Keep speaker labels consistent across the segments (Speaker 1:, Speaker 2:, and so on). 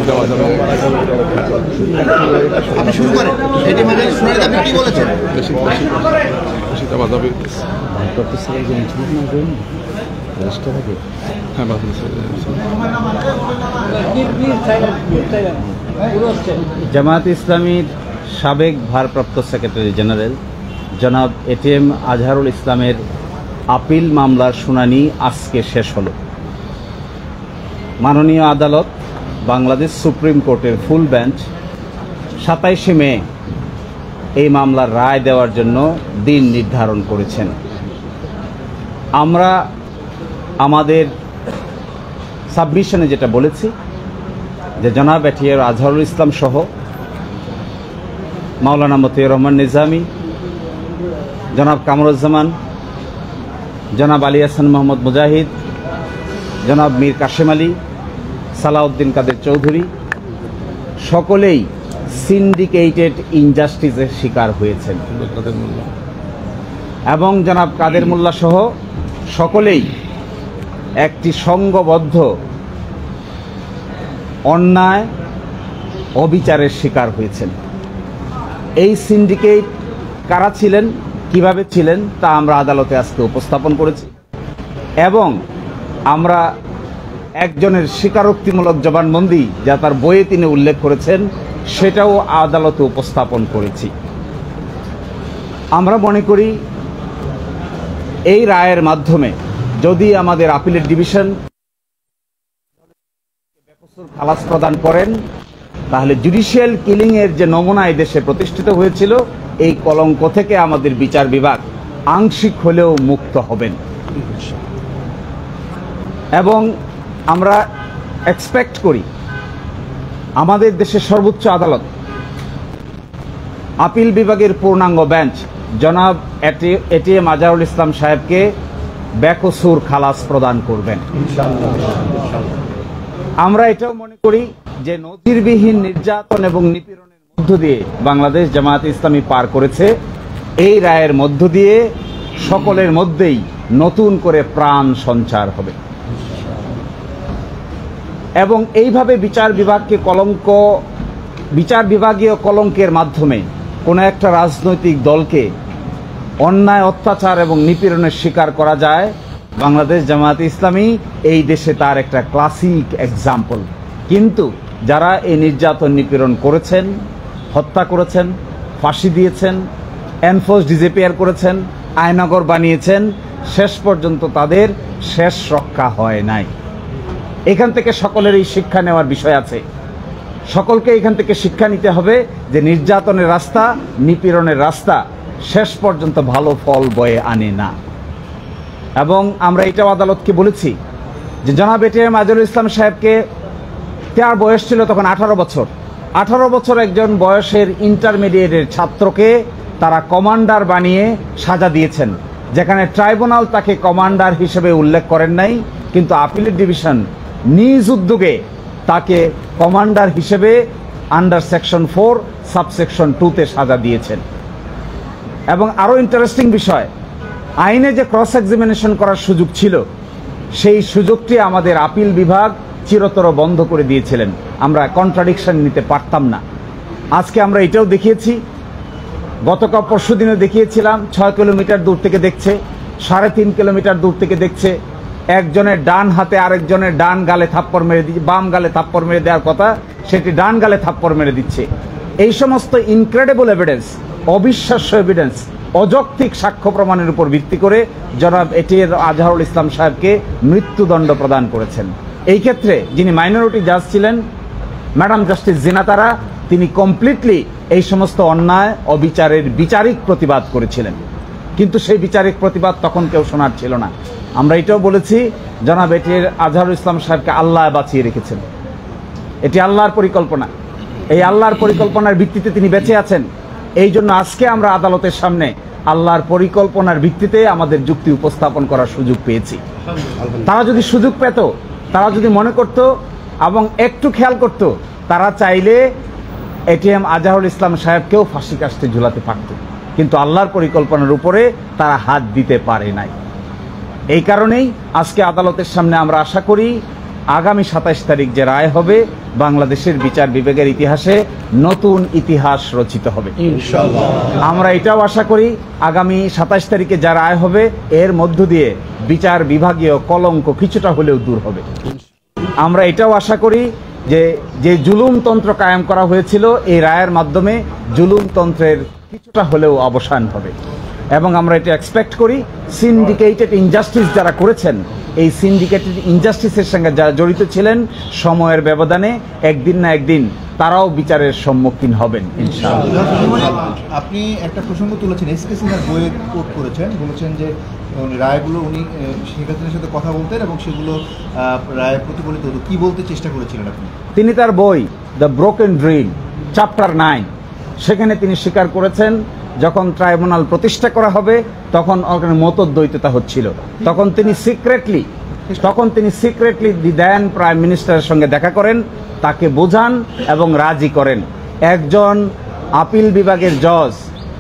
Speaker 1: দেওয়া যাবে।
Speaker 2: আপনি শুরু করেন, এটি মানে শুনানিতে আপনি কি বলেছেন?
Speaker 1: বেশি দেওয়া যাবে। হ্যাঁ,
Speaker 3: জামায়াত ইসলামীর সাবেক ভারপ্রাপ্ত সেক্রেটারি জেনারেল জনাব এটিএম আজহারুল ইসলামের আপিল মামলার শুনানি আজকে শেষ হলো। মাননীয় আদালত বাংলাদেশ সুপ্রিম কোর্টের ফুল বেঞ্চ 27শে মে এই মামলার রায় দেওয়ার জন্য দিন নির্ধারণ করেছেন। আমরা আমাদের সাবমিশনে যেটা বলেছি যে জনাব এটিএম আজহারুল ইসলাম সহ মাওলানা মতিউর রহমান নিজামী, জনাব কামরুজ্জামান, জনাব আলী হাসান মোহাম্মদ মুজাহিদ, জনাব মীর কাশেম আলী, সালাউদ্দিন কাদের চৌধুরী সকলেই সিন্ডিকেটেড ইনজাস্টিসের শিকার হয়েছেন এবং জনাব কাদের মোল্লা সহ সকলেই একটি সংঘবদ্ধ অন্যায় অবিচারের শিকার হয়েছেন। এই সিন্ডিকেট কারা ছিলেন, কিভাবে ছিলেন তা আমরা আদালতে আজকে উপস্থাপন করেছি এবং আমরা একজনের স্বীকারোক্তিমূলক জবানবন্দি যা তার বইয়ে তিনি উল্লেখ করেছেন সেটাও আদালতে উপস্থাপন করেছি। আমরা মনে করি এই রায়ের মাধ্যমে যদি আমাদের আপিলের ডিভিশন খালাস প্রদান করেন তাহলে জুডিশিয়াল কিলিংয়ের যে নমুনা এই দেশে প্রতিষ্ঠিত হয়েছিল এই কলঙ্ক থেকে আমাদের বিচার বিভাগ আংশিক হলেও মুক্ত হবেন এবং আমরা এক্সপেক্ট করি আমাদের দেশের সর্বোচ্চ আদালত আপিল বিভাগের পূর্ণাঙ্গ বেঞ্চ জনাব এটিএম আজহারুল ইসলাম সাহেবকে বেকসুর খালাস প্রদান করবেন। আমরা এটাও মনে করি যে নজিরবিহীন নির্যাতন এবং নিপীড়নের মধ্য দিয়ে বাংলাদেশ জামায়াত ইসলামী পার করেছে, এই রায়ের মধ্য দিয়ে সকলের মধ্যেই নতুন করে প্রাণ সঞ্চার হবে এবং এইভাবে বিচার বিভাগীয় কলঙ্কের মাধ্যমে কোনো একটা রাজনৈতিক দলকে অন্যায় অত্যাচার এবং নিপীড়নের শিকার করা যায়। বাংলাদেশ জামায়াত ইসলামী এই দেশে তার একটা ক্লাসিক এক্সাম্পল। কিন্তু যারা এই নির্যাতন নিপীড়ন করেছেন, হত্যা করেছেন, ফাঁসি দিয়েছেন, এনফোর্স ডিসঅ্যাপিয়ার করেছেন, আয়নাগর বানিয়েছেন, শেষ পর্যন্ত তাদের শেষ রক্ষা হয় নাই। এখান থেকে সকলের এই শিক্ষা নেওয়ার বিষয় আছে। সকলকে এখান থেকে শিক্ষা নিতে হবে যে নির্যাতনের রাস্তা, নিপীড়নের রাস্তা শেষ পর্যন্ত ভালো ফল বয়ে আনে না। এবং আমরা এটাও আদালতকে বলেছি যে জনাব এটিএম আজহারুল ইসলাম সাহেবকে, তার বয়স ছিল তখন 18 বছর। 18 বছর একজন বয়সের ইন্টারমিডিয়েটের ছাত্রকে তারা কমান্ডার বানিয়ে সাজা দিয়েছেন, যেখানে ট্রাইব্যুনাল তাকে কমান্ডার হিসেবে উল্লেখ করেন নাই, কিন্তু আপিলের ডিভিশন নিজ উদ্যোগে তাকে কমান্ডার হিসেবে আন্ডার সেকশন 4 সাবসেকশন 2-তে সাজা দিয়েছেন। এবং আরও ইন্টারেস্টিং বিষয়, আইনে যে ক্রস এক্সামিনেশন করার সুযোগ ছিল সেই সুযোগটি আমাদের আপিল বিভাগ চিরতর বন্ধ করে দিয়েছিলেন। আমরা কন্ট্রাডিকশন নিতে পারতাম না। আজকে আমরা এটাও দেখিয়েছি, গতকাল পরশুদিনও দেখিয়েছিলাম, 6 কিলোমিটার দূর থেকে দেখছে, 3.5 কিলোমিটার দূর থেকে দেখছে, একজনের ডান হাতে আরেকজনের ডান গালে থাপ্পড় মেরে দিচ্ছে, বাম গালে থাপ্পড় মেরে দেওয়ার কথা সেটি ডান গালে থাপ্পড় মেরে দিচ্ছে। এই সমস্ত ইনক্রেডিবল এভিডেন্স, অবিশ্বাস্য এভিডেন্স, অযৌক্তিক সাক্ষ্য প্রমাণের উপর ভিত্তি করে জনাব এটিএম আজহারুল ইসলাম সাহেবকে মৃত্যুদণ্ড প্রদান করেছেন। এই ক্ষেত্রে যিনি মাইনরিটি জাজ ছিলেন ম্যাডাম জাস্টিস জিনাতারা, তিনি কমপ্লিটলি এই সমস্ত অন্যায় অবিচারের বিচারিক প্রতিবাদ করেছিলেন, কিন্তু সেই বিচারিক প্রতিবাদ তখন কেউ শোনার ছিল না। আমরা এটাও বলেছি জনাব এটিএম আজহারুল ইসলাম সাহেবকে আল্লাহ বাঁচিয়ে রেখেছেন, এটি আল্লাহর পরিকল্পনা। এই আল্লাহর পরিকল্পনার ভিত্তিতে তিনি বেঁচে আছেন। এই জন্য আজকে আমরা আদালতের সামনে আল্লাহর পরিকল্পনার ভিত্তিতে আমাদের যুক্তি উপস্থাপন করার সুযোগ পেয়েছি। তারা যদি সুযোগ পেত, তারা যদি মনে করত এবং একটু খেয়াল করত, তারা চাইলে এটিএম আজহারুল ইসলাম সাহেবকেও ফাঁসি কাস্টে ঝুলাতে পারত, কিন্তু আল্লাহর পরিকল্পনার উপরে তারা হাত দিতে পারে নাই। এই কারণেই আজকে আদালতের সামনে আমরা আশা করি আগামী 27 তারিখ যে রায় হবে বাংলাদেশের বিচার বিভাগের ইতিহাসে নতুন ইতিহাস রচিত হবে
Speaker 2: ইনশাআল্লাহ।
Speaker 3: আমরা এটাও আশা করি আগামী 27 তারিখে যা রায় হবে এর মধ্য দিয়ে বিচার বিভাগীয় কলঙ্ক কিছুটা হলেও দূর হবে। আমরা এটাও আশা করি যে জুলুমতন্ত্র কায়েম করা হয়েছিল এই রায়ের মাধ্যমে জুলুমতন্ত্রের কিছুটা হলেও অবসান হবে এবং আমরা এটা এক্সপেক্ট করি সিন্ডিকেটেড ইনজাস্টিস যারা করেছেন এই সিন্ডিকেটেড ইনজাস্টিসের সঙ্গে যারা জড়িত ছিলেন সময়ের ব্যবধানে একদিন না একদিন তারাও বিচারের সম্মুখীন হবেন ইনশাআল্লাহ।
Speaker 2: আপনি একটা প্রসঙ্গ তুলেছেন, এসকে সিনহার বইয়ে কোট করেছেন, বলেছেন যে রায়গুলো উনি শেখ হাসিনার সাথে কথা বলতেন এবং সেগুলো রায় প্রতিফলিত হতো। কি বলতে চেষ্টা করেছিলেন আপনি?
Speaker 3: তিনি তার বই দ্য ব্রোকেন ড্রিম চ্যাপ্টার 9 সেখানে তিনি স্বীকার করেছেন যখন ট্রাইব্যুনাল প্রতিষ্ঠা করা হবে তখন ওখানে মতদ্বৈততা হচ্ছিল, তখন তিনি সিক্রেটলি দেন প্রাইম মিনিস্টারের সঙ্গে দেখা করেন, তাকে বোঝান এবং রাজি করেন। একজন আপিল বিভাগের জজ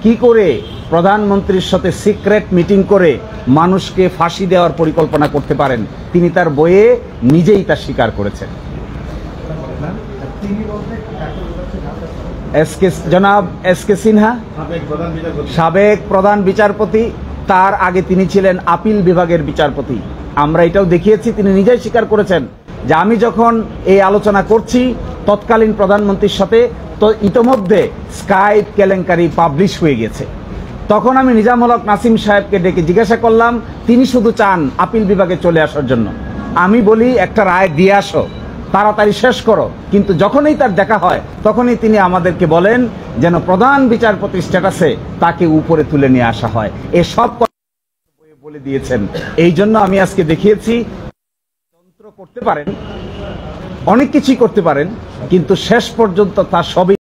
Speaker 3: কি করে প্রধানমন্ত্রীর সাথে সিক্রেট মিটিং করে মানুষকে ফাঁসি দেওয়ার পরিকল্পনা করতে পারেন তিনি তার বইয়ে নিজেই তা স্বীকার করেছেন। জনাব এসকে সিনহা সাবেক প্রধান বিচারপতি, তার আগে তিনি ছিলেন আপিল বিভাগের বিচারপতি। আমরা এটাও দেখিয়েছি, তিনি নিজেই স্বীকার করেছেন যে আমি যখন এই আলোচনা করছি তৎকালীন প্রধানমন্ত্রীর সাথে তো ইতোমধ্যে স্কাইপ কেলেঙ্কারি পাবলিশ হয়ে গেছে। তখন আমি নিজামুল হক নাসিম সাহেবকে ডেকে জিজ্ঞাসা করলাম, তিনি শুধু চান আপিল বিভাগে চলে আসার জন্য। আমি বলি একটা রায় দিয়ে আসো, তাড়াতাড়ি শেষ করো, কিন্তু যখনই তার দেখা হয় তখনই তিনি আমাদেরকে বলেন যেন প্রধান বিচারপতি স্ট্যাটাসে তাকে উপরে তুলে নিয়ে আসা হয়। এসব বলে দিয়েছেন। এই জন্য আমি আজকে দেখিয়েছি তন্ত্র করতে পারেন, অনেক কিছুই করতে পারেন, কিন্তু শেষ পর্যন্ত তার সবই